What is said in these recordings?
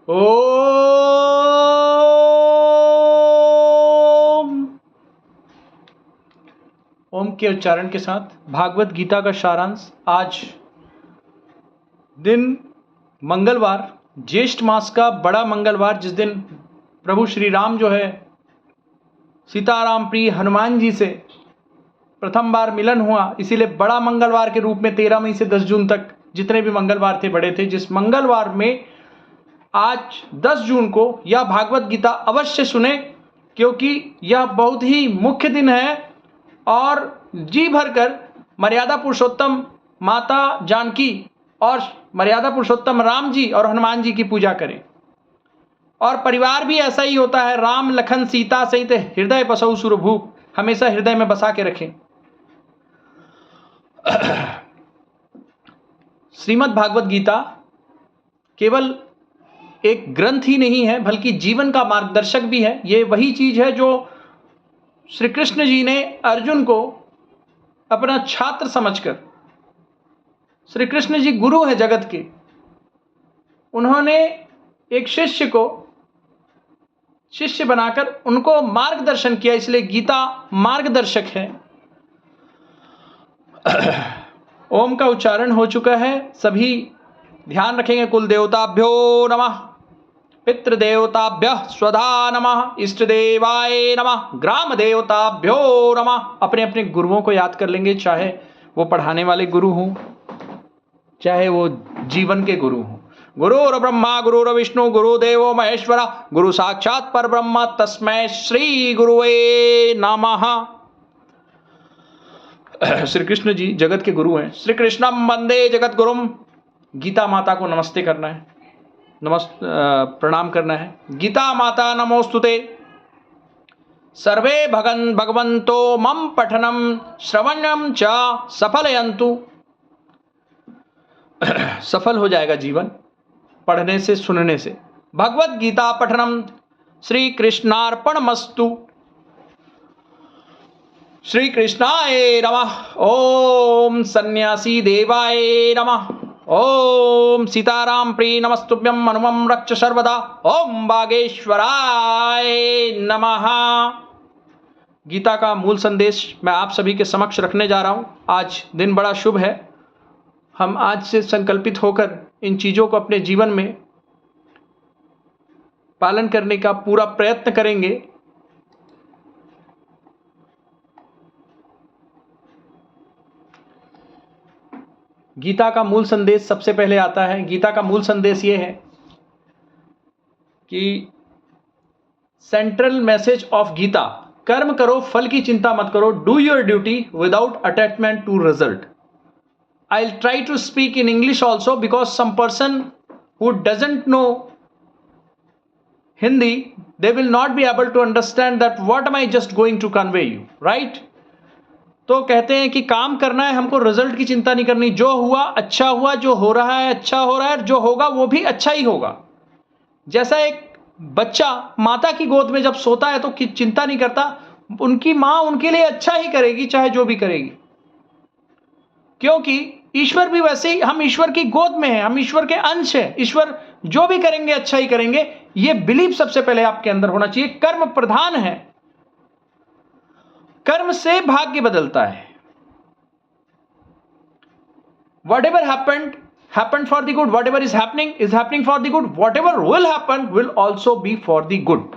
ओम। ओम के उच्चारण के साथ भागवत गीता का सारांश। आज दिन मंगलवार, ज्येष्ठ मास का बड़ा मंगलवार, जिस दिन प्रभु श्री राम जो है सीताराम प्रिय हनुमान जी से प्रथम बार मिलन हुआ, इसीलिए बड़ा मंगलवार के रूप में 13 मई से 10 जून तक जितने भी मंगलवार थे बड़े थे। जिस मंगलवार में आज 10 जून को यह भागवत गीता अवश्य सुने, क्योंकि यह बहुत ही मुख्य दिन है। और जी भरकर मर्यादा पुरुषोत्तम माता जानकी और मर्यादा पुरुषोत्तम राम जी और हनुमान जी की पूजा करें। और परिवार भी ऐसा ही होता है, राम लखन सीता सहित हृदय बसौ सुरभूप, हमेशा हृदय में बसा के रखें। श्रीमद् भागवत गीता केवल एक ग्रंथ ही नहीं है, बल्कि जीवन का मार्गदर्शक भी है। ये वही चीज है जो श्री कृष्ण जी ने अर्जुन को अपना छात्र समझकर, श्री कृष्ण जी गुरु है जगत के, उन्होंने एक शिष्य को शिष्य बनाकर उनको मार्गदर्शन किया, इसलिए गीता मार्गदर्शक है। ओम का उच्चारण हो चुका है, सभी ध्यान रखेंगे। कुल देवताभ्यो नमः, पितृदेवताभ्य स्वधा नमः, इष्ट देवाय नमः, ग्राम देवताभ्यो नमः। अपने अपने गुरुओं को याद कर लेंगे, चाहे वो पढ़ाने वाले गुरु हों, चाहे वो जीवन के गुरु हों। गुरुर ब्रह्मा गुरुर विष्णु गुरुदेवो महेश्वरा, गुरु साक्षात परब्रह्म तस्मै श्री गुरुवे नमः। श्री कृष्ण जी जगत के गुरु हैं। श्री कृष्णम वंदे जगत गुरुम। गीता माता को नमस्ते करना है, प्रणाम करना है। गीता माता नमोस्तुते। सर्वे भगवन्तो मम पठनम श्रवणम च सफलयन्तु। सफल हो जाएगा जीवन पढ़ने से, सुनने से। भगवत गीता पठनम श्री कृष्णार्पणमस्तु। श्री कृष्णाय नमः। ओम सन्यासी देवाय नमः। ओम सीताराम प्रिय नमस्तुभ्यं हनुमं रक्ष सर्वदा। ओम बागेश्वराय नमः। गीता का मूल संदेश मैं आप सभी के समक्ष रखने जा रहा हूं। आज दिन बड़ा शुभ है। हम आज से संकल्पित होकर इन चीजों को अपने जीवन में पालन करने का पूरा प्रयत्न करेंगे। गीता का मूल संदेश सबसे पहले आता है। गीता का मूल संदेश ये है कि सेंट्रल मैसेज ऑफ गीता, कर्म करो फल की चिंता मत करो, do your duty without attachment to result. I'll try to speak in English also, because some person who doesn't know Hindi, they will not be able to understand that what am I just going to convey you, right? तो कहते हैं कि काम करना है, हमको result की चिंता नहीं करनी। जो हुआ अच्छा हुआ, जो हो रहा है अच्छा हो रहा है, जो होगा वो भी अच्छा ही होगा। जैसा एक बच्चा माता की गोद में जब सोता है तो चिंता नहीं करता, उनकी माँ उनके लिए अच्छा ही करेगी, चाहे जो भी करेगी, क्योंकि ईश्वर भी वैसे ही, हम ईश्वर की गोद में हैं, हम ईश्वर के अंश हैं। ईश्वर जो भी करेंगे अच्छा ही करेंगे, ये बिलीफ सबसे पहले आपके अंदर होना चाहिए। कर्म प्रधान है, कर्म से भाग्य बदलता है। Whatever happened for the good, whatever is happening for the good, whatever will happen will also be for the good।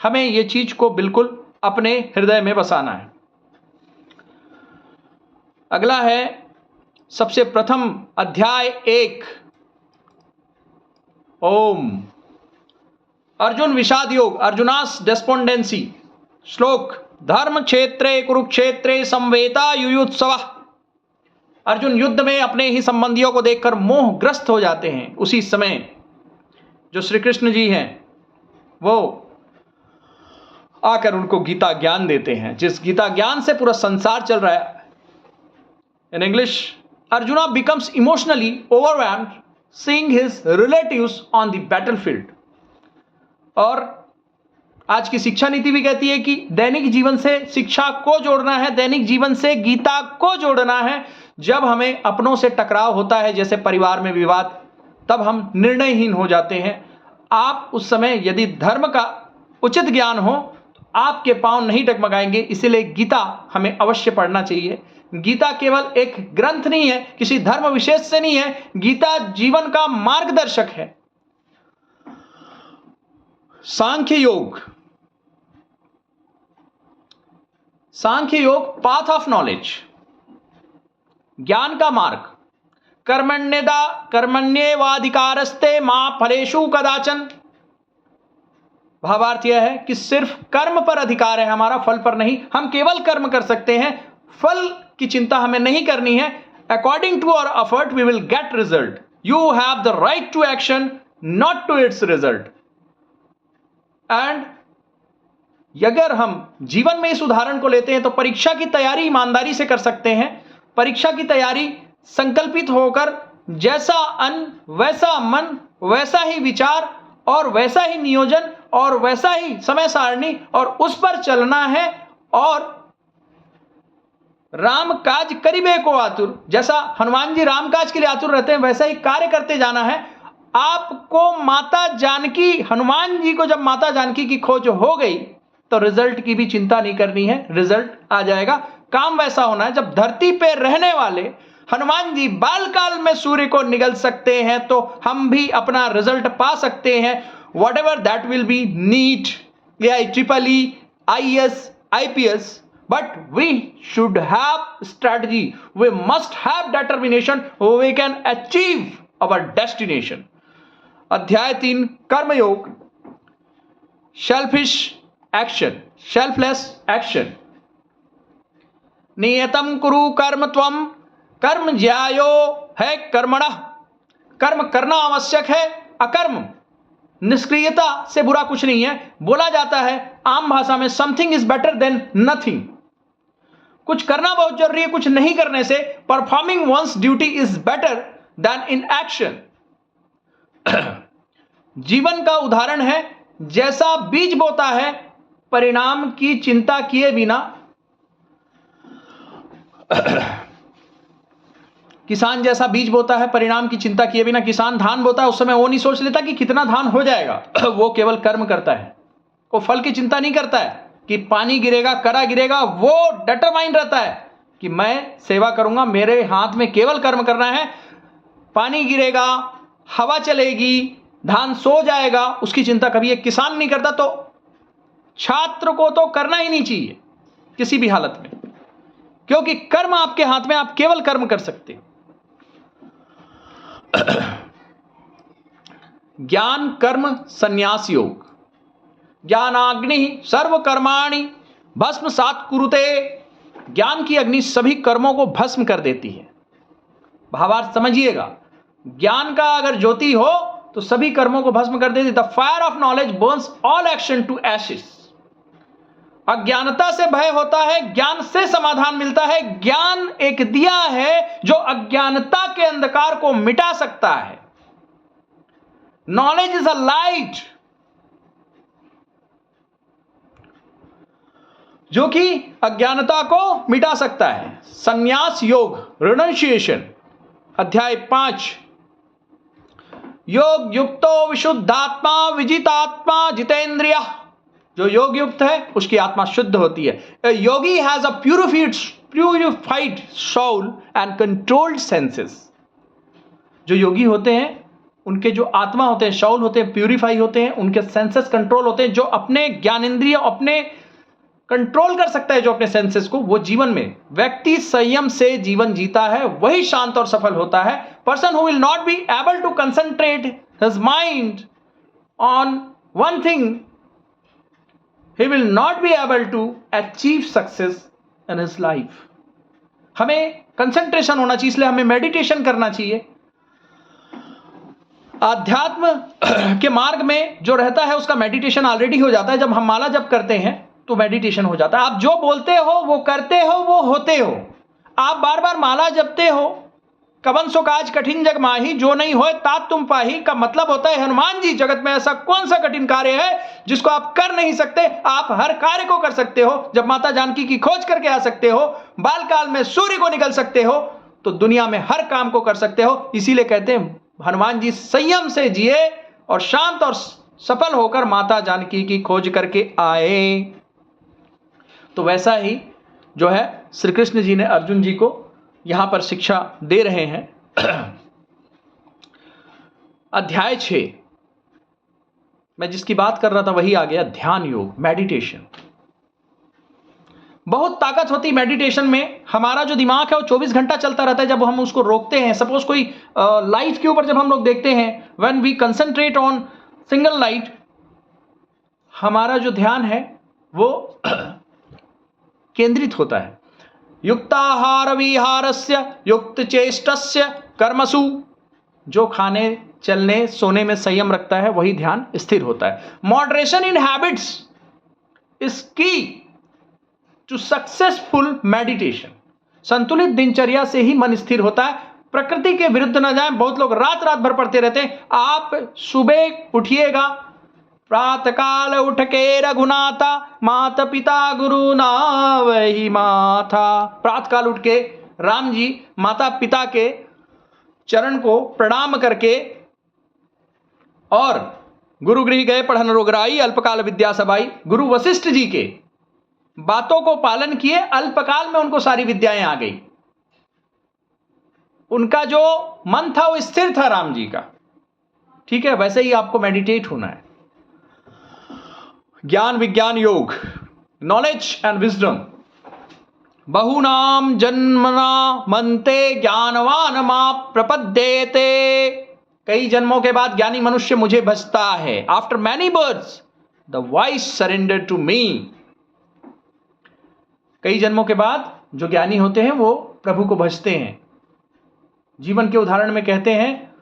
हमें ये चीज को बिल्कुल अपने हृदय में बसाना है। अगला है सबसे प्रथम अध्याय 1। ओम। अर्जुन विषाद योग, अर्जुनास डेस्पोंडेंसी। श्लोक। धर्म क्षेत्रे कुरुक्षेत्रे संवेता युयुत्सव। अर्जुन युद्ध में अपने ही संबंधियों को देखकर मोहग्रस्त हो जाते हैं। उसी समय जो श्री कृष्ण जी हैं वो आकर उनको गीता ज्ञान देते हैं, जिस गीता ज्ञान से पूरा संसार चल रहा है। In English, Arjuna becomes emotionally overwhelmed seeing his relatives on the battlefield। और आज की शिक्षा नीति भी कहती है कि दैनिक जीवन से शिक्षा को जोड़ना है, दैनिक जीवन से गीता को जोड़ना है। जब हमें अपनों से टकराव होता है, जैसे परिवार में विवाद, तब हम निर्णयहीन हो जाते हैं। आप उस समय यदि धर्म का उचित ज्ञान हो तो आपके पांव नहीं डगमगाएंगे। इसीलिए गीता हमें अवश्य पढ़ना चाहिए। गीता केवल एक ग्रंथ नहीं है, किसी धर्म विशेष से नहीं है, गीता जीवन का मार्गदर्शक है। सांख्य योग, सांख्य योग पाथ ऑफ नॉलेज, ज्ञान का मार्ग। कर्मण्येवाधिकारस्ते मा फलेषु कदाचन। भावार्थ यह है कि सिर्फ कर्म पर अधिकार है हमारा, फल पर नहीं। हम केवल कर्म कर सकते हैं, फल की चिंता हमें नहीं करनी है। According to our effort we will get result. You have the right to action, not to its result. And अगर हम जीवन में इस उदाहरण को लेते हैं तो परीक्षा की तैयारी ईमानदारी से कर सकते हैं। परीक्षा की तैयारी संकल्पित होकर जैसा अन्न वैसा मन, वैसा ही विचार और वैसा ही नियोजन और वैसा ही समय सारणी और उस पर चलना है। और राम काज करिबे को आतुर, जैसा हनुमान जी राम काज के लिए आतुर रहते हैं वैसा ही कार्य करते जाना है। आपको माता जानकी, हनुमान जी को जब माता जानकी की खोज हो गई तो रिजल्ट की भी चिंता नहीं करनी है, रिजल्ट आ जाएगा। काम वैसा होना है, जब धरती पे रहने वाले हनुमान जी बालकाल में सूर्य को निगल सकते हैं तो हम भी अपना रिजल्ट पा सकते हैं। Whatever that will be, NEET या IEEE, IAS, IPS, but we should have strategy. We must have determination. We can achieve our destination. अध्याय 3 कर्मयोग, सेल्फिश एक्शन, सेल्फलेस एक्शन। नियतम कुरु कर्म त्वम कर्म ज्यायो है कर्मणः। कर्म करना आवश्यक है, अकर्म निष्क्रियता से बुरा कुछ नहीं है। बोला जाता है आम भाषा में something is better than nothing. कुछ करना बहुत जरूरी है कुछ नहीं करने से। Performing once duty is better then in action. जीवन का उदाहरण है, जैसा बीज बोता है परिणाम की चिंता किए बिना। किसान जैसा बीज बोता है परिणाम की चिंता किए बिना। किसान धान बोता है, उस समय वो नहीं सोच लेता कि कितना धान हो जाएगा वो केवल कर्म करता है, वो फल की चिंता नहीं करता है कि पानी गिरेगा करा गिरेगा। वो डिटरमाइन रहता है कि मैं सेवा करूंगा, मेरे हाथ में केवल कर्म करना है। पानी गिरेगा, हवा चलेगी, धान सो जाएगा, उसकी चिंता कभी एक किसान नहीं करता। तो छात्र को तो करना ही नहीं चाहिए किसी भी हालत में, क्योंकि कर्म आपके हाथ में, आप केवल कर्म कर सकते हैं। ज्ञान कर्म संन्यास योग। ज्ञानाग्नि सर्व कर्माणि भस्म सात कुरुते। ज्ञान की अग्नि सभी कर्मों को भस्म कर देती है। भावार्थ समझिएगा, ज्ञान का अगर ज्योति हो तो सभी कर्मों को भस्म कर देती। The fire of knowledge burns all action to ashes. अज्ञानता से भय होता है, ज्ञान से समाधान मिलता है। ज्ञान एक दिया है जो अज्ञानता के अंधकार को मिटा सकता है। नॉलेज इज अ लाइट जो कि अज्ञानता को मिटा सकता है। संन्यास योग, रिनंशिएशन, अध्याय 5। योग युक्तो विशुद्धात्मा विजितात्मा जितेंद्रिय। जो योग युक्त है उसकी आत्मा शुद्ध होती है। Yogi has a purified soul and controlled senses. जो योगी होते हैं उनके जो आत्मा होते हैं, सोल होते हैं, प्यूरिफाई होते हैं, उनके सेंसेस कंट्रोल होते हैं। जो अपने ज्ञानेंद्रिय अपने कंट्रोल कर सकता है, जो अपने सेंसेस को, वो जीवन में व्यक्ति संयम से जीवन जीता है, वही शांत और सफल होता है। Person who will not be able to concentrate his mind on one thing, he will not be able to achieve success in his life. हमें कंसंट्रेशन होना चाहिए, इसलिए हमें मेडिटेशन करना चाहिए। आध्यात्म के मार्ग में जो रहता है उसका मेडिटेशन ऑलरेडी हो जाता है। जब हम माला जप करते हैं तो मेडिटेशन हो जाता है। आप जो बोलते हो वो करते हो वो होते हो। आप बार बार माला जपते हो, कवन सो काज कठिन जग माही, जो नहीं होए तात तुम पाही का मतलब होता है हनुमान जी, जगत में ऐसा कौन सा कठिन कार्य है जिसको आप कर नहीं सकते। आप हर कार्य को कर सकते हो। जब माता जानकी की खोज करके आ सकते हो, बालकाल में सूर्य को निकल सकते हो, तो दुनिया में हर काम को कर सकते हो। इसीलिए कहते हैं हनुमान जी संयम से जिए और शांत और सफल होकर माता जानकी की खोज करके आए। तो वैसा ही जो है श्री कृष्ण जी ने अर्जुन जी को यहां पर शिक्षा दे रहे हैं। अध्याय 6 मैं जिसकी बात कर रहा था वही आ गया, ध्यान योग, मेडिटेशन। बहुत ताकत होती मेडिटेशन में। हमारा जो दिमाग है वो 24 घंटा चलता रहता है। जब हम उसको रोकते हैं, सपोज कोई लाइट के ऊपर जब हम लोग देखते हैं, when we concentrate on single light, हमारा जो ध्यान है वो केंद्रित होता है। युक्ताहार विहारस्य युक्त चेष्टस्य कर्मसु, जो खाने चलने सोने में संयम रखता है वही ध्यान स्थिर होता है। मॉडरेशन इन हैबिट्स इज की टू सक्सेसफुल मेडिटेशन। संतुलित दिनचर्या से ही मन स्थिर होता है। प्रकृति के विरुद्ध न जाएं। बहुत लोग रात रात भर पढ़ते रहते हैं। आप सुबह उठिएगा, प्रातःकाल उठ के रघुनाथा, माता पिता गुरु ना वही माथा। प्रातःकाल उठ के राम जी माता पिता के चरण को प्रणाम करके और गुरु गृह गए पढ़न रोगराई, अल्पकाल विद्या सबाई। गुरु वशिष्ठ जी के बातों को पालन किए, अल्पकाल में उनको सारी विद्याएं आ गई। उनका जो मन था वो स्थिर था राम जी का। ठीक है, वैसे ही आपको मेडिटेट होना है। ज्ञान विज्ञान योग, नॉलेज एंड विजडम। बहुनाम जन्मना मनते ज्ञानवान मां प्रपद्येते। कई जन्मों के बाद ज्ञानी मनुष्य मुझे भजता है। After many births the wise surrender to me. कई जन्मों के बाद जो ज्ञानी होते हैं वो प्रभु को भजते हैं। जीवन के उदाहरण में कहते हैं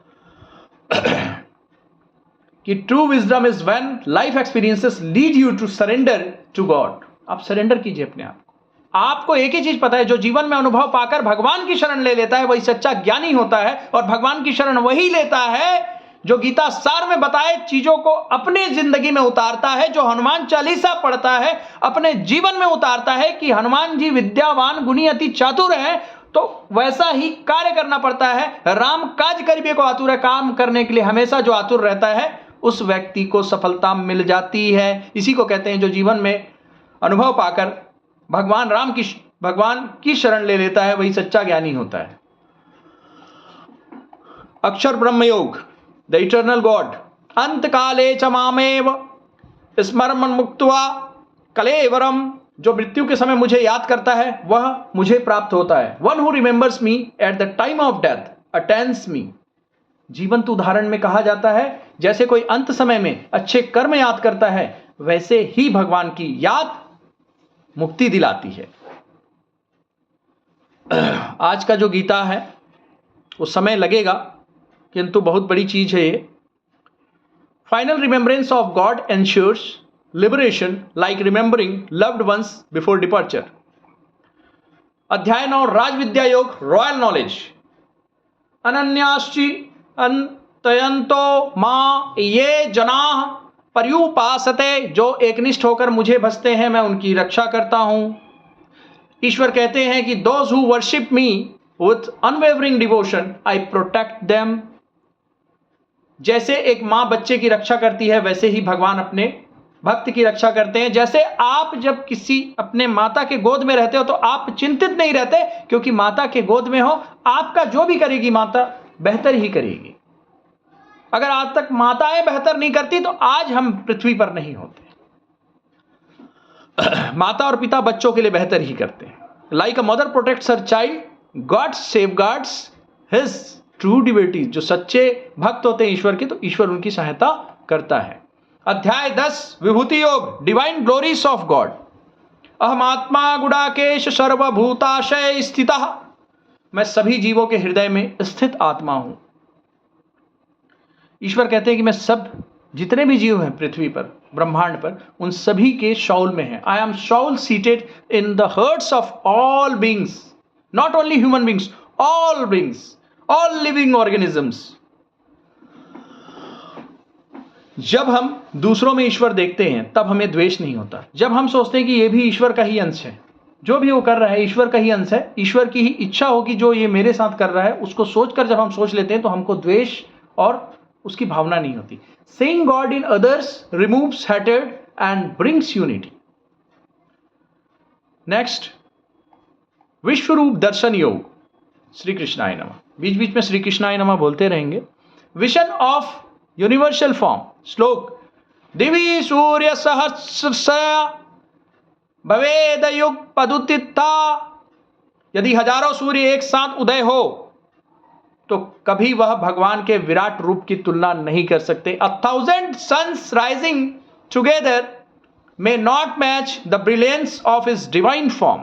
कि true wisdom is when life experiences lead you to surrender to God. आप सरेंडर कीजिए अपने आप को। आपको एक ही चीज पता है, जो जीवन में अनुभव पाकर भगवान की शरण ले लेता है वही सच्चा ज्ञानी होता है। और भगवान की शरण वही लेता है जो गीता सार में बताए चीजों को अपने जिंदगी में उतारता है। जो हनुमान चालीसा पढ़ता है, अपने जीवन में उतारता है कि हनुमान जी विद्यावान गुणी अति चातुर है, तो वैसा ही कार्य करना पड़ता है। राम काज करिबे को आतुर है। काम करने के लिए हमेशा जो आतुर रहता है उस व्यक्ति को सफलता मिल जाती है। इसी को कहते हैं जो जीवन में अनुभव पाकर भगवान की शरण ले लेता है वही सच्चा ज्ञानी होता है। अक्षर ब्रह्म योग, द इटर्नल गॉड। अंत काले च मामेव स्मरण मुक्त्वा कलेवरम। जो मृत्यु के समय मुझे याद करता है वह मुझे प्राप्त होता है। One who remembers me at the time of death attains me. जीवंत उदाहरण में कहा जाता है जैसे कोई अंत समय में अच्छे कर्म याद करता है, वैसे ही भगवान की याद मुक्ति दिलाती है। आज का जो गीता है वो समय लगेगा, किंतु बहुत बड़ी चीज है ये। Final remembrance of God ensures liberation like remembering loved ones before departure. अध्याय 9 राज विद्या योग, रॉयल नॉलेज। अनन्याश्चि अन्तयन्तो मां ये जनाः पर्युपासते। जो एकनिष्ठ होकर मुझे भजते हैं मैं उनकी रक्षा करता हूं। ईश्वर कहते हैं कि those who worship me with unwavering devotion I protect them. जैसे एक मां बच्चे की रक्षा करती है वैसे ही भगवान अपने भक्त की रक्षा करते हैं। जैसे आप जब किसी अपने माता के गोद में रहते हो तो आप चिंतित नहीं रहते, क्योंकि माता के गोद में हो। आपका जो भी करेगी माता बेहतर ही करेगी। अगर आज तक माताएं बेहतर नहीं करती तो आज हम पृथ्वी पर नहीं होते। माता और पिता बच्चों के लिए बेहतर ही करते हैं। Like a mother protects her child, God safeguards his true devotees. जो सच्चे भक्त होते हैं ईश्वर के, तो ईश्वर उनकी सहायता करता है। अध्याय 10 Vibhuti Yoga, divine glories of God. अहमात्मा गुडाकेश सर्वभूताशय स्थितः। मैं सभी जीवों के हृदय में स्थित आत्मा हूं। ईश्वर कहते हैं कि मैं सब जितने भी जीव हैं पृथ्वी पर, ब्रह्मांड पर, उन सभी के शाउल में है। I am Saul seated in the hearts of all beings, not only human beings, all beings, all living organisms. जब हम दूसरों में ईश्वर देखते हैं तब हमें द्वेष नहीं होता। जब हम सोचते हैं कि ये भी ईश्वर का ही अंश है, जो भी वो कर रहा है ईश्वर का ही अंश है, ईश्वर की ही इच्छा होगी जो ये मेरे साथ कर रहा है, उसको सोचकर जब हम सोच लेते हैं तो हमको द्वेष और उसकी भावना नहीं होती। Seeing God in others removes hatred and brings unity. Next, विश्वरूप दर्शन योग। श्री कृष्णाय नमः। बीच बीच में श्री कृष्णाय नमः बोलते रहेंगे। Vision of universal form. श्लोक, दिवि सूर्य सहस्रस्य भवेद युग पदुत्थिता। यदि हजारों सूर्य एक साथ उदय हो तो कभी वह भगवान के विराट रूप की तुलना नहीं कर सकते। 1000 sons rising together may not match the brilliance of his divine form.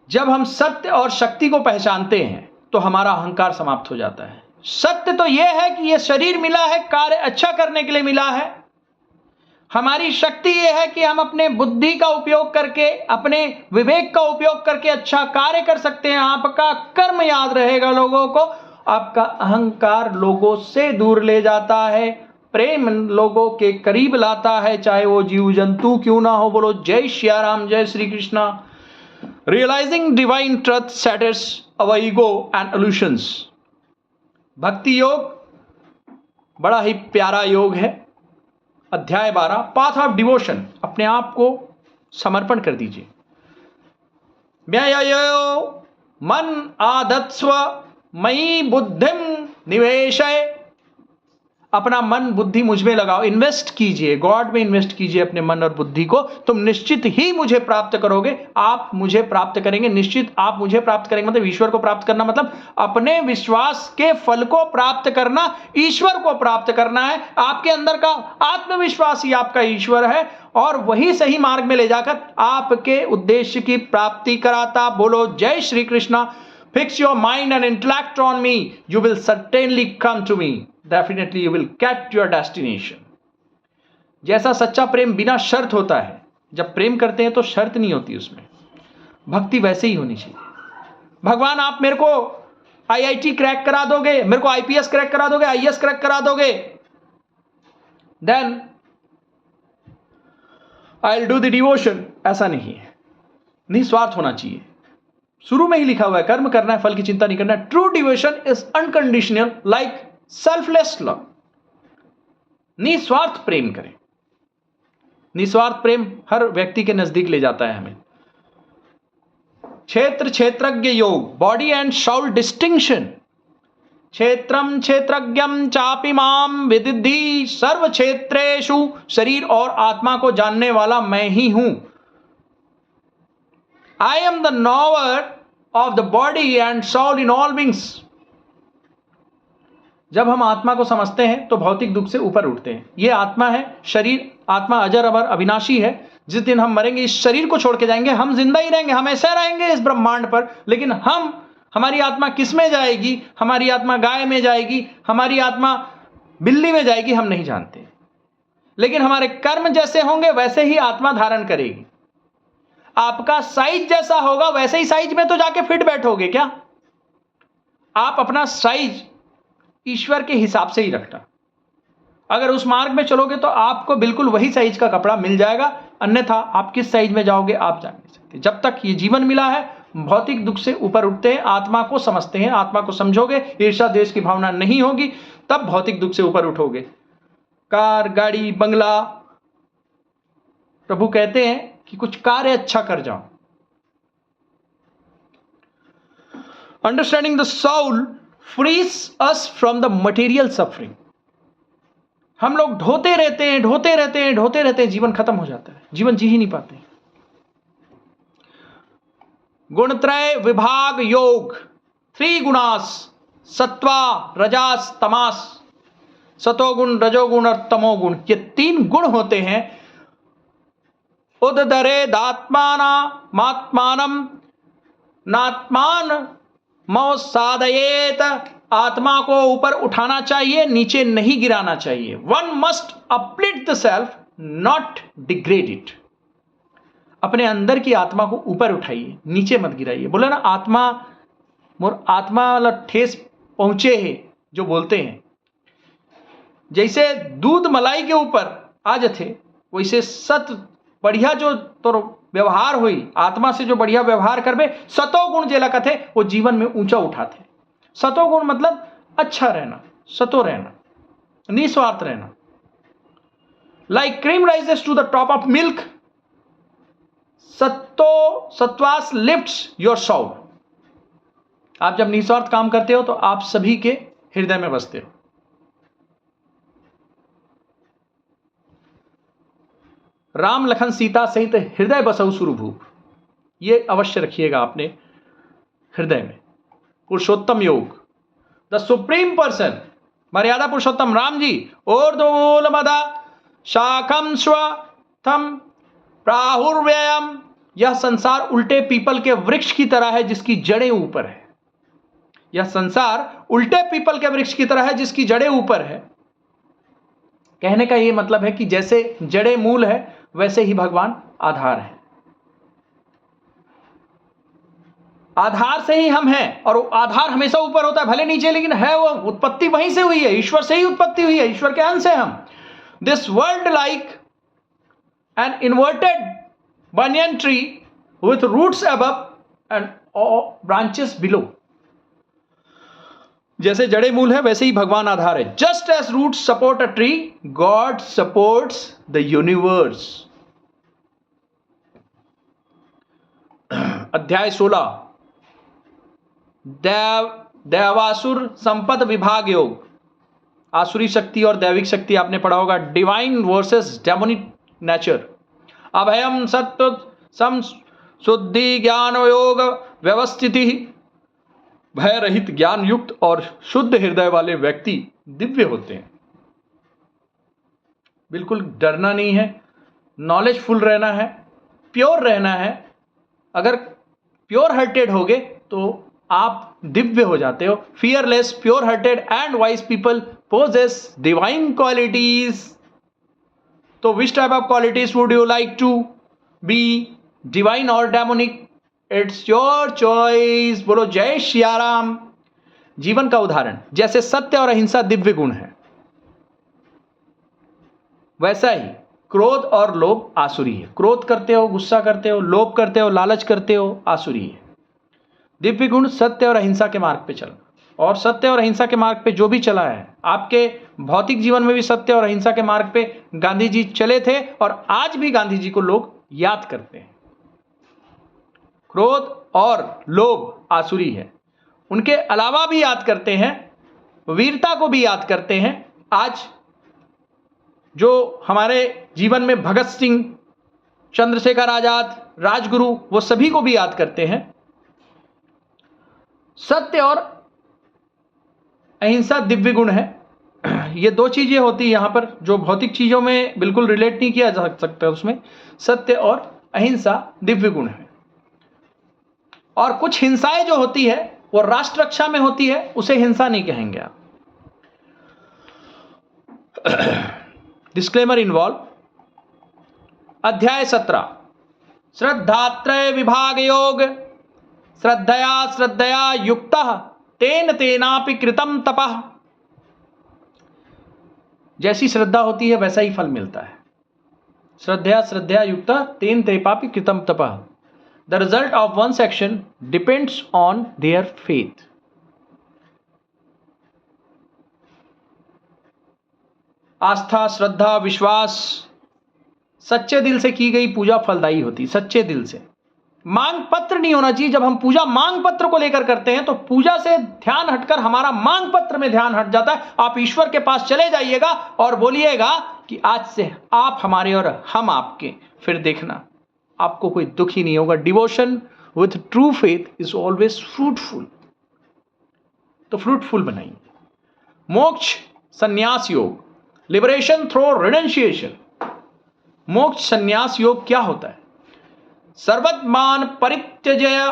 जब हम सत्य और शक्ति को पहचानते हैं तो हमारा अहंकार समाप्त हो जाता है। सत्य तो यह है कि यह शरीर मिला है कार्य अच्छा करने के लिए मिला है। हमारी शक्ति यह है कि हम अपने बुद्धि का उपयोग करके, अपने विवेक का उपयोग करके अच्छा कार्य कर सकते हैं। आपका कर्म याद रहेगा लोगों को, आपका अहंकार लोगों से दूर ले जाता है, प्रेम लोगों के करीब लाता है, चाहे वो जीव जंतु क्यों ना हो। बोलो जय श्री राम, जय Shri Krishna. Realising divine truth shatters our ego and illusions. Bhakti Yoga बड़ा ही प्यारा योग है। अध्याय 12, पाथ ऑफ डिवोशन। अपने आप को समर्पण कर दीजिए। म्ययो मन आधत्स्व मयि बुद्धिम निवेशय। अपना मन बुद्धि मुझ में लगाओ, इन्वेस्ट कीजिए, गॉड में इन्वेस्ट कीजिए अपने मन और बुद्धि को। तुम निश्चित ही मुझे प्राप्त करोगे। आप मुझे प्राप्त करेंगे, निश्चित आप मुझे प्राप्त करेंगे। मतलब ईश्वर को प्राप्त करना मतलब अपने विश्वास के फल को प्राप्त करना, ईश्वर को प्राप्त करना है। आपके अंदर का आत्मविश्वास ही आपका ईश्वर है और वही सही मार्ग में ले जाकर आपके उद्देश्य की प्राप्ति कराता। बोलो जय Shri Krishna. Fix your mind and intellect on me. You will certainly come to me. Definitely you will get your destination. जैसा सच्चा प्रेम बिना शर्त होता है, जब प्रेम करते हैं तो शर्त नहीं होती उसमें, भक्ति वैसे ही होनी चाहिए। भगवान आप मेरे को IIT क्रैक करा दोगे, मेरे को IPS क्रैक करा दोगे, IAS क्रैक करा दोगे, then I'll do the devotion. ऐसा नहीं है, निस्वार्थ होना चाहिए। शुरू में ही लिखा हुआ है कर्म करना है, फल की चिंता नहीं करना है। True devotion is unconditional like selfless love. निस्वार्थ प्रेम करें। निस्वार्थ प्रेम हर व्यक्ति के नजदीक ले जाता है हमें। क्षेत्र क्षेत्रज्ञ योग, बॉडी एंड सोल डिस्टिंक्शन। क्षेत्रम क्षेत्रज्ञम चापि माम विदिद्धि। सर्व क्षेत्रेषु, शरीर और आत्मा को जानने वाला मैं ही हूं। I am the knower of the body and soul in all beings. जब हम आत्मा को समझते हैं तो भौतिक दुख से ऊपर उठते हैं। यह आत्मा है, शरीर, आत्मा अजर अमर अविनाशी है। जिस दिन हम मरेंगे इस शरीर को छोड़ के जाएंगे, हम जिंदा ही रहेंगे, हम ऐसे रहेंगे इस ब्रह्मांड पर। लेकिन हमारी आत्मा किस में जाएगी, हमारी आत्मा गाय में जाएगी, हमारी आत्मा बिल्ली में जाएगी, हम नहीं जानते। लेकिन हमारे कर्म जैसे होंगे वैसे ही आत्मा धारण करेगी। आपका साइज जैसा होगा वैसे ही साइज में तो जाके फिट बैठोगे क्या? आप अपना साइज ईश्वर के हिसाब से ही रखना। अगर उस मार्ग में चलोगे तो आपको बिल्कुल वही साइज का कपड़ा मिल जाएगा, अन्यथा आप किस साइज में जाओगे आप जान नहीं सकते। जब तक ये जीवन मिला है भौतिक दुख से ऊपर उठते हैं, आत्मा को समझते हैं, आत्मा को समझोगे, ईर्ष्या द्वेष की भावना नहीं होगी, तब भौतिक दुख से ऊपर उठोगे। कार, गाड़ी, बंगला, प्रभु कहते हैं कि कुछ कार्य अच्छा कर जाओ। Understanding the soul frees us from the material suffering. हम लोग ढोते रहते हैं, जीवन खत्म हो जाता है, जीवन जी ही नहीं पाते। गुणत्रय विभाग योग, 3 गुणास, सत्वा रजास तमास। सतोगुण, रजोगुण और तमोगुण, ये 3 गुण होते हैं। उदधरे दात्माना मात्मानम नात्मान मो साधयेत। आत्मा को ऊपर उठाना चाहिए, नीचे नहीं गिराना चाहिए। One must uplift the self, not degrade it. अपने अंदर की आत्मा को ऊपर उठाइए, नीचे मत गिराइए। बोले ना आत्मा मोर आत्मा वाला ठेस पहुंचे है जो बोलते हैं, जैसे दूध मलाई के ऊपर आज थे वैसे सत बढ़िया जो तो व्यवहार हुई, आत्मा से जो बढ़िया व्यवहार करबे, सतो गुण जेला कथे वो जीवन में ऊंचा उठाते। सतोगुण मतलब अच्छा रहना, सतो रहना, निस्वार्थ रहना। Like cream rises to the top of milk, sattvas lifts your soul. आप जब निस्वार्थ काम करते हो तो आप सभी के हृदय में बसते हो। राम लखन सीता सहित हृदय बसऊ सुरभूप, ये अवश्य रखिएगा अपने हृदय में। पुरुषोत्तम योग, द सुप्रीम पर्सन, मर्यादा पुरुषोत्तम राम जी। ऊर्ध्वमूल मदा शाखम स्वथम प्राहुर्व्ययम, यह संसार उल्टे पीपल के वृक्ष की तरह है जिसकी जड़ें ऊपर है। यह संसार उल्टे पीपल के वृक्ष की तरह है जिसकी जड़ें ऊपर है। कहने का यह मतलब है कि जैसे जड़ें मूल है वैसे ही भगवान आधार है। आधार से ही हम हैं, और आधार हमेशा ऊपर होता है, भले नीचे, लेकिन है वो, उत्पत्ति वहीं से हुई है, ईश्वर से ही उत्पत्ति हुई है, ईश्वर के अंश हैं हम। This world like an inverted banyan tree with roots above and branches below, जैसे जड़े मूल है वैसे ही भगवान आधार है। Just as roots support a tree, God supports the universe. अध्याय 16, देवासुर संपद विभाग योग। आसुरी शक्ति और दैविक शक्ति आपने पढ़ा होगा। Divine versus demonic nature. अभयम सत्व सम शुद्धि ज्ञान योग व्यवस्थिति, भय रहित ज्ञान युक्त और शुद्ध हृदय वाले व्यक्ति दिव्य होते हैं। बिल्कुल डरना नहीं है, नॉलेजफुल रहना है, प्योर रहना है। अगर प्योर हार्टेड होगे तो आप दिव्य हो जाते हो। Fearless, pure hearted and wise people possess divine qualities. तो which type of qualities would you like to be, divine और डेमोनिक? It's your choice. बोलो जय सियाराम। जीवन का उदाहरण, जैसे सत्य और अहिंसा दिव्य गुण है, वैसा ही क्रोध और लोभ आसुरी है। क्रोध करते हो, गुस्सा करते हो, लोभ करते हो, लालच करते हो, आसुरी है। दिव्य गुण सत्य और अहिंसा के मार्ग पे चलना। और सत्य और अहिंसा के मार्ग पे जो भी चला है, आपके भौतिक जीवन में भी सत्य और अहिंसा के मार्ग पे गांधी जी चले थे, और आज भी गांधी जी को लोग याद करते हैं। क्रोध और लोभ आसुरी है, उनके अलावा भी याद करते हैं, वीरता को भी याद करते हैं। आज जो हमारे जीवन में भगत सिंह, चंद्रशेखर आजाद, राजगुरु, वो सभी को भी याद करते हैं। सत्य और अहिंसा दिव्य गुण है। ये दो चीजें होती है यहां पर जो भौतिक चीजों में बिल्कुल रिलेट नहीं किया जा सकता। उसमें सत्य और अहिंसा दिव्य गुण है। और कुछ हिंसाएं जो होती है वो राष्ट्र रक्षा में होती है, उसे हिंसा नहीं कहेंगे आप। Disclaimer involve. अध्याय 17, श्रद्धात्रय विभाग योग। श्रद्धया श्रद्धया युक्तः तेन तेनापि कृतम तपः। जैसी श्रद्धा होती है वैसा ही फल मिलता है। श्रद्धया श्रद्धया युक्तः तेन तेनापि कृतम तपः। The result of one's action depends on their faith. आस्था, श्रद्धा, विश्वास, सच्चे दिल से की गई पूजा फलदायी होती, सच्चे दिल से। मांग पत्र नहीं होना चाहिए। जब हम पूजा मांग पत्र को लेकर करते हैं तो पूजा से ध्यान हटकर हमारा मांग पत्र में ध्यान हट जाता है। आप ईश्वर के पास चले जाइएगा और बोलिएगा कि आज से आप हमारे और हम आपके, फिर देखना आपको कोई दुख ही नहीं होगा। Devotion with true faith is always fruitful. तो फ्रूटफुल बनाइए। मोक्ष संन्यास योग, लिबरेशन थ्रू रिनंशिएशन। मोक्ष संन्यास योग क्या होता है? सर्वधर्मान परित्यज्य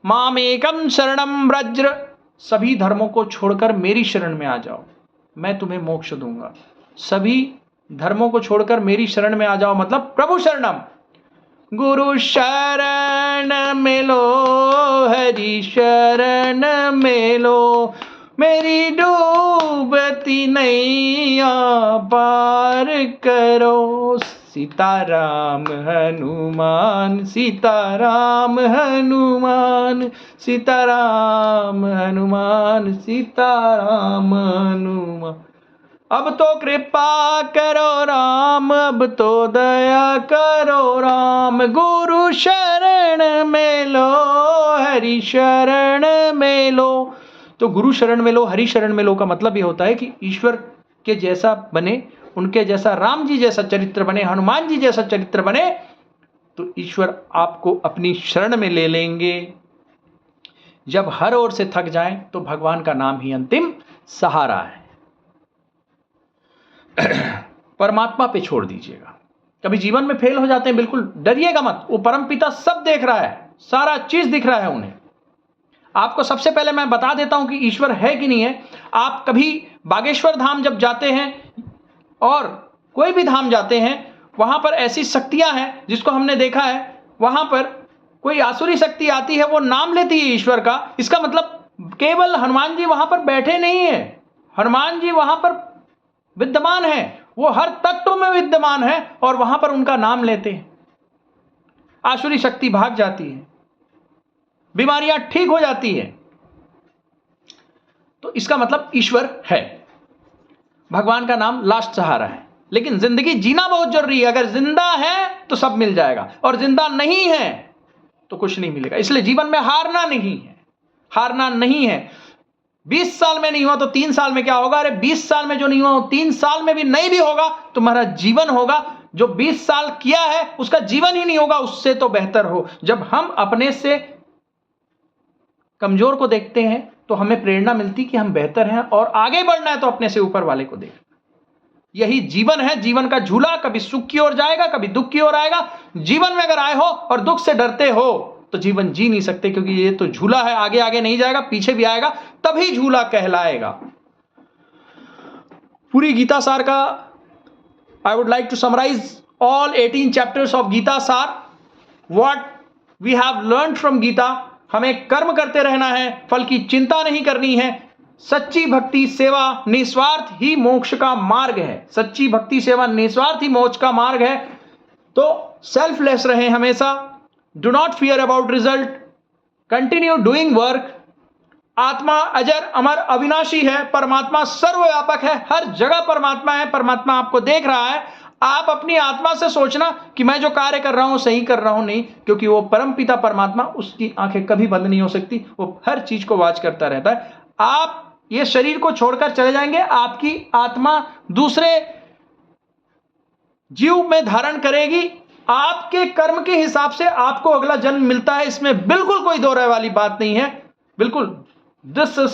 मामेकम शरणम व्रज। सभी धर्मों को छोड़कर मेरी शरण में आ जाओ, मैं तुम्हें मोक्ष दूंगा। सभी धर्मों को छोड़कर मेरी शरण में आ जाओ मतलब प्रभु शरणम। गुरु शरण मिलो, हरि शरण मिलो, मेरी डूबती नैया पार करो। सीताराम हनुमान, सीताराम हनुमान, सीताराम हनुमान, सीताराम हनुमान। अब तो कृपा करो राम, अब तो दया करो राम, गुरु शरण में लो, हरि शरण में लो। तो गुरु शरण में लो, हरि शरण में लो का मतलब ये होता है कि ईश्वर के जैसा बने, उनके जैसा, राम जी जैसा चरित्र बने, हनुमान जी जैसा चरित्र बने, तो ईश्वर आपको अपनी शरण में ले लेंगे। जब हर ओर से थक जाएं तो भगवान का नाम ही अंतिम सहारा है। परमात्मा पे छोड़ दीजिएगा। कभी जीवन में फेल हो जाते हैं, बिल्कुल डरिएगा मत, वो परमपिता सब देख रहा है, सारा चीज दिख रहा है उन्हें। आपको सबसे पहले मैं बता देता हूं कि ईश्वर है कि नहीं है। आप कभी बागेश्वर धाम जब जाते हैं और कोई भी धाम जाते हैं, वहां पर ऐसी शक्तियां हैं जिसको हमने देखा है, वहां पर कोई आसुरी शक्ति आती है, वो नाम लेती है ईश्वर का। इसका मतलब केवल हनुमान जी वहां पर बैठे नहीं है, हनुमान जी वहां पर विद्यमान है, वो हर तत्व में विद्यमान है और वहां पर उनका नाम लेते हैं, आसुरी शक्ति भाग जाती है, बीमारियां ठीक हो जाती है। तो इसका मतलब ईश्वर है, भगवान का नाम लास्ट सहारा है। लेकिन जिंदगी जीना बहुत जरूरी है। अगर जिंदा है तो सब मिल जाएगा, और जिंदा नहीं है तो कुछ नहीं मिलेगा। इसलिए जीवन में हारना नहीं है, हारना नहीं है। 20 साल में नहीं हुआ तो 3 साल में क्या होगा? अरे 20 साल में जो नहीं हुआ 3 साल में भी नहीं भी होगा, तुम्हारा जीवन होगा। जो 20 साल किया है उसका जीवन ही नहीं होगा, उससे तो बेहतर हो। जब हम अपने से कमजोर को देखते हैं तो हमें प्रेरणा मिलती कि हम बेहतर हैं, और आगे बढ़ना है तो अपने से ऊपर वाले को देख। यही जीवन है। जीवन का झूला कभी सुख की ओर जाएगा, कभी दुख की ओर आएगा। जीवन में अगर आए हो और दुख से डरते हो तो जीवन जी नहीं सकते, क्योंकि ये तो झूला है, आगे आगे नहीं जाएगा, पीछे भी आएगा, तभी झूला कहलाएगा। पूरी गीता सार का I would like to summarize all 18 chapters of Gita Saar. What we have learn from Gita. हमें कर्म करते रहना है, फल की चिंता नहीं करनी है। सच्ची भक्ति सेवा निस्वार्थ ही मोक्ष का मार्ग है। सच्ची भक्ति सेवा निस्वार्थ ही मोक्ष का मार्ग है। तो सेल्फलेस रहें हमेशा। Do not fear about result, continue doing work. आत्मा अजर अमर अविनाशी है, परमात्मा सर्वव्यापक है, हर जगह परमात्मा है, परमात्मा आपको देख रहा है। आप अपनी आत्मा से सोचना कि मैं जो कार्य कर रहा हूं सही कर रहा हूं, नहीं, क्योंकि वो परमपिता परमात्मा, उसकी आंखें कभी बंद नहीं हो सकती, वो हर चीज को वॉच करता रहता है। आप ये शरीर को छोड़कर चले जाएंगे, आपकी आत्मा दूसरे जीव में धारण करेगी। आपके कर्म के हिसाब से आपको अगला जन्म मिलता है, इसमें बिल्कुल कोई दो राय वाली बात नहीं है। बिल्कुल, दिस इज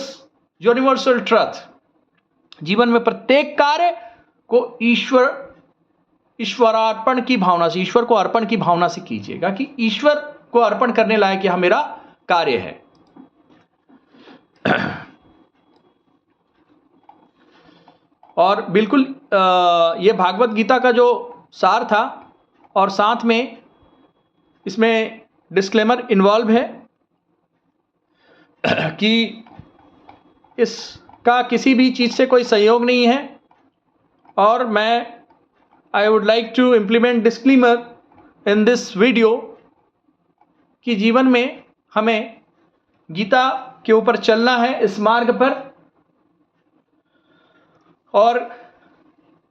यूनिवर्सल ट्रुथ। जीवन में प्रत्येक कार्य को ईश्वरार्पण की भावना से, ईश्वर को अर्पण की भावना से कीजिएगा कि ईश्वर को अर्पण करने लायक यह मेरा कार्य है। और बिल्कुल ये भागवत गीता का जो सार था, और साथ में इसमें डिस्क्लेमर इन्वॉल्व है कि इसका किसी भी चीज़ से कोई सहयोग नहीं है। और मैं I would like to implement disclaimer in this video कि जीवन में हमें गीता के ऊपर चलना है, इस मार्ग पर। और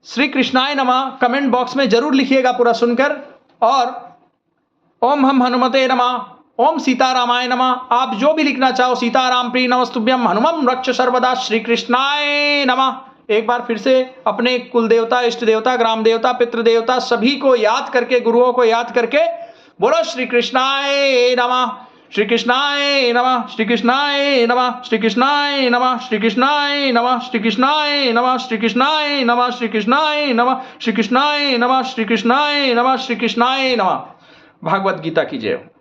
श्री कृष्णाय नमः कमेंट बॉक्स में जरूर लिखिएगा पूरा सुनकर। और ओम हम हनुमते नमः, ओम सीतारामाय नमः, आप जो भी लिखना चाहो। सीताराम प्रिय नमस्तुभ्यम, हनुमं रक्ष सर्वदा, श्री कृष्णाय नमः। एक बार फिर से अपने कुल देवता, इष्ट देवता, ग्राम देवता, पितृ देवता सभी को याद करके, गुरुओं को याद करके बोलो श्री कृष्णाय नमः, श्री कृष्णाय नमः, श्री कृष्णाय नमः, श्री कृष्णाय नमः, श्री कृष्णाय नमः, श्री कृष्णाय नमः, श्री कृष्णाय नमः, श्री कृष्णाय नमः, श्री कृष्णाय नमः, श्री कृष्णाय नमः, श्री कृष्णाय नमः। भागवत गीता की जय हो।